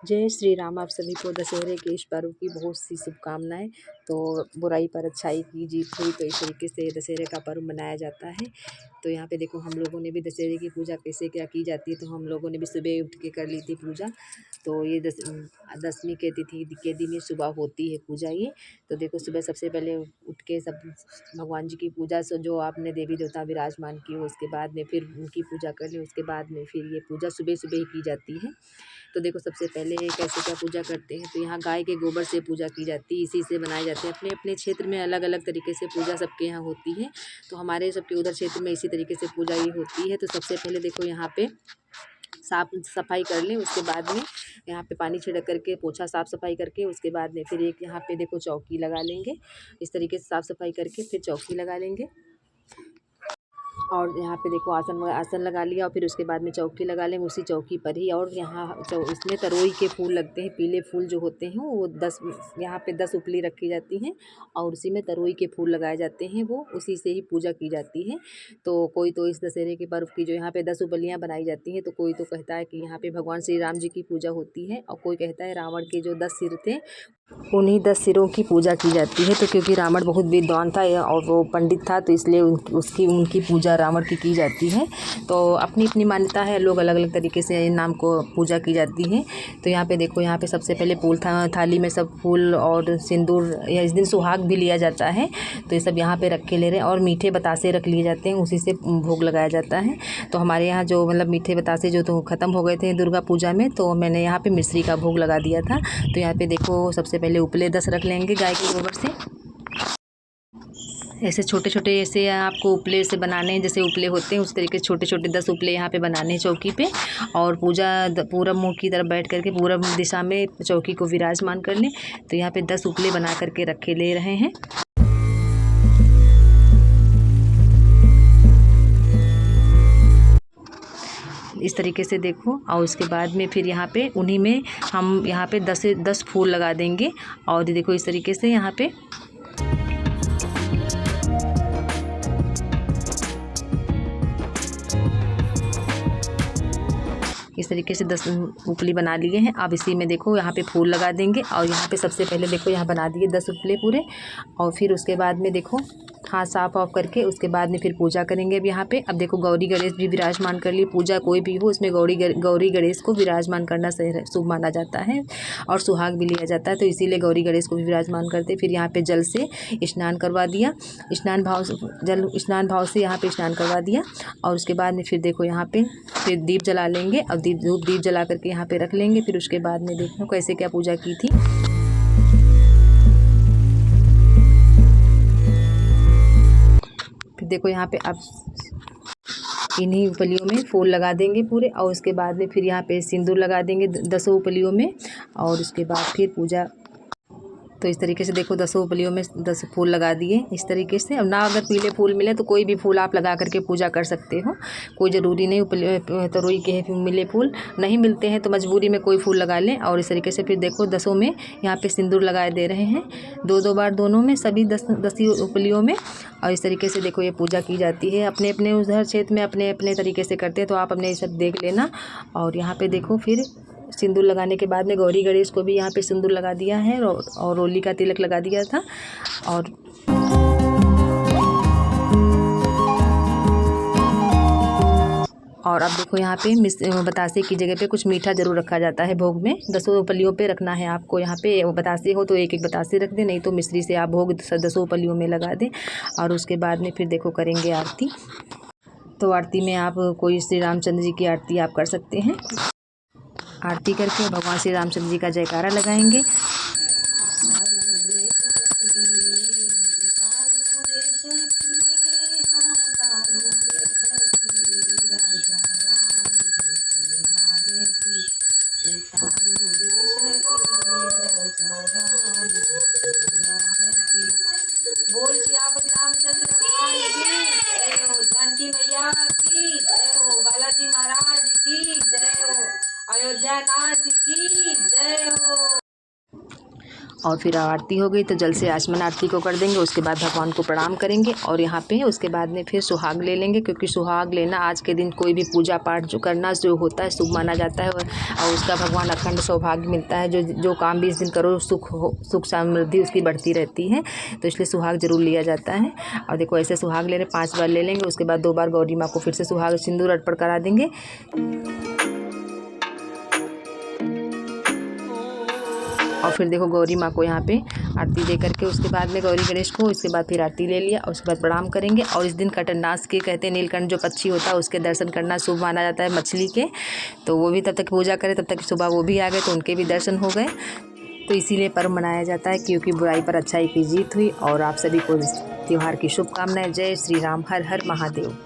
जय श्री राम। आप सभी को दशहरे के इस पर्व की बहुत सी शुभकामनाएं। तो बुराई पर अच्छाई की जीत हुई, तो इस तरीके से दशहरे का पर्व मनाया जाता है। तो यहाँ पे देखो, हम लोगों ने भी दशहरे की पूजा कैसे क्या की जाती है, तो हम लोगों ने भी सुबह उठ के कर ली थी पूजा। तो ये दसवीं के तिथि के दिन ये सुबह होती है पूजा ये। तो देखो, सुबह सबसे पहले उठ के सब भगवान जी की पूजा से जो आपने देवी देवता विराजमान किए हो, उसके बाद में फिर उनकी पूजा कर लें। उसके बाद में फिर ये पूजा सुबह सुबह ही की जाती है। तो देखो, सबसे पहले कैसे क्या पूजा करते हैं, तो यहाँ गाय के गोबर से पूजा की जाती है, इसी से बनाए जाते हैं। अपने अपने क्षेत्र में अलग अलग तरीके से पूजा सबके यहाँ होती है। तो हमारे सबके उधर क्षेत्र में इसी तरीके से पूजा ही होती है। तो सबसे पहले देखो, यहाँ पे साफ सफाई कर लें। उसके बाद में यहाँ पे पानी छिड़क करके पोछा साफ सफाई करके, उसके बाद में फिर एक यहाँ पे देखो चौकी लगा लेंगे। इस तरीके से साफ सफाई करके फिर चौकी लगा लेंगे। और यहाँ पे देखो, आसन लगा लिया, और फिर उसके बाद में चौकी लगा लेंगे उसी चौकी पर ही। और यहाँ इसमें तरोई के फूल लगते हैं, पीले फूल जो होते हैं वो 10, यहाँ पे 10 उपली रखी जाती हैं, और उसी में तरोई के फूल लगाए जाते हैं, वो उसी से ही पूजा की जाती है। तो कोई तो इस दशहरे के पर्व की जो यहाँ पे 10 उपलियाँ बनाई जाती हैं, तो कोई तो कहता है कि यहाँ पे भगवान श्री राम जी की पूजा होती है, और कोई कहता है रावण के जो 10 सिर थे, उन्हीं 10 सिरों की पूजा की जाती है। तो क्योंकि रावण बहुत विद्वान था और वो पंडित था, तो इसलिए उनकी पूजा रावण की जाती है। तो अपनी अपनी मान्यता है, लोग अलग अलग तरीके से इन नाम को पूजा की जाती है। तो यहाँ पे देखो, यहाँ पे सबसे पहले फूल थाली में सब फूल और सिंदूर, या इस दिन सुहाग भी लिया जाता है, तो ये सब यहाँ पे रख के ले रहे हैं। और मीठे बतासे रख लिए जाते हैं, उसी से भोग लगाया जाता है। तो हमारे यहाँ जो मतलब मीठे बतासे जो तो ख़त्म हो गए थे दुर्गा पूजा में, तो मैंने यहाँ पे मिश्री का भोग लगा दिया था। तो यहाँ पे देखो, सबसे पहले उपले 10 रख लेंगे गाय के गोबर से। ऐसे छोटे छोटे ऐसे आपको उपले से बनाने हैं, जैसे उपले होते हैं उस तरीके से छोटे छोटे 10 उपले यहाँ पे बनाने हैं चौकी पे। और पूजा पूरब मुँह की तरफ बैठ करके पूरब दिशा में चौकी को विराजमान कर लें। तो यहाँ पे 10 उपले बना करके रखे ले रहे हैं। इस तरीके से देखो, और उसके बाद में फिर यहाँ पे उन्हीं में हम यहाँ पे 10 से 10 फूल लगा देंगे। और देखो, इस तरीके से यहाँ पे इस तरीके से 10 उपली बना लिए हैं। अब इसी में देखो, यहाँ पे फूल लगा देंगे। और यहाँ पे सबसे पहले देखो, यहाँ बना दिए 10 उपले पूरे। और फिर उसके बाद में देखो, हाथ साफ ऑफ करके उसके बाद में फिर पूजा करेंगे। अब यहाँ पे अब देखो, गौरी गणेश भी विराजमान कर लिए। पूजा कोई भी हो, उसमें गौरी गणेश को विराजमान करना शुभ माना जाता है, और सुहाग भी लिया जाता है। तो इसीलिए गौरी गणेश को भी विराजमान करते। फिर यहाँ पे जल से स्नान करवा दिया, स्नान भाव से यहाँ पे स्नान करवा दिया। और उसके बाद में फिर देखो, यहाँ पे फिर दीप जला लेंगे। अब दीप जला करके यहाँ पे रख लेंगे। फिर उसके बाद में देखो कैसे क्या पूजा की थी। फिर देखो, यहाँ पे अब इन्हीं उपलियों में फूल लगा देंगे पूरे। और उसके बाद में फिर यहाँ पे सिंदूर लगा देंगे 10 उपलियों में। और उसके बाद फिर पूजा। तो इस तरीके से देखो, 10 उपलियों में 10 फूल लगा दिए इस तरीके से। अब ना अगर पीले फूल मिले तो कोई भी फूल आप लगा करके पूजा कर सकते हो, कोई ज़रूरी नहीं तरोई के मिले फूल नहीं मिलते हैं तो मजबूरी में कोई फूल लगा लें। और इस तरीके से फिर देखो, 10 में यहाँ पे सिंदूर लगाए दे रहे हैं, 2 बार दोनों में, सभी 10 उपलियों में। और इस तरीके से देखो, ये पूजा की जाती है। अपने अपने उधर क्षेत्र में अपने अपने तरीके से करते हैं, तो आप अपने सब देख लेना। और यहाँ पे देखो, फिर सिंदूर लगाने के बाद में गौरी गणेश को भी यहाँ पे सिंदूर लगा दिया है, और रोली का तिलक लगा दिया था। और अब देखो, यहाँ पे बतासे की जगह पे कुछ मीठा ज़रूर रखा जाता है भोग में। 10 उपलियों पे रखना है आपको। यहाँ पे वो बतासे हो तो एक एक बतासे रख दें, नहीं तो मिश्री से आप भोग 10 उपलियों में लगा दें। और उसके बाद में फिर देखो, करेंगे आरती। तो आरती में आप कोई श्री रामचंद्र जी की आरती आप कर सकते हैं। आरती करके भगवान श्री रामचंद्र जी का जयकारा लगाएंगे। बोल सियापति रामचंद्र भगवान की जय हो, जानकी मैया की जय हो, बालाजी महाराज की जय हो, अयोध्या नाथ की जय हो। और फिर आरती हो गई तो जल से आचमन आरती को कर देंगे। उसके बाद भगवान को प्रणाम करेंगे और यहाँ पे उसके बाद में फिर सुहाग ले लेंगे, क्योंकि सुहाग लेना आज के दिन कोई भी पूजा पाठ जो करना जो होता है शुभ माना जाता है और उसका भगवान अखंड सौभाग्य मिलता है। जो काम भी इस दिन करो सुख समृद्धि उसकी बढ़ती रहती है, तो इसलिए सुहाग जरूर लिया जाता है। और देखो ऐसे सुहाग ले रहे 5 बार ले लेंगे। उसके बाद 2 बार गौरी माँ को फिर से सुहाग सिंदूर अर्पण करा देंगे। और फिर देखो गौरी माँ को यहाँ पे आरती दे करके उसके बाद में गौरी गणेश को उसके बाद फिर आरती ले लिया और उसके बाद प्रणाम करेंगे। और इस दिन कटरनास के कहते हैं नीलकंठ जो पक्षी होता है उसके दर्शन करना शुभ माना जाता है, मछली के। तो वो भी तब तक पूजा करें, तब तक सुबह वो भी आ गए तो उनके भी दर्शन हो गए। तो इसीलिए पर्व मनाया जाता है, क्योंकि बुराई पर अच्छाई की जीत हुई। और आप सभी को त्यौहार की शुभकामनाएं। जय श्री राम। हर हर महादेव।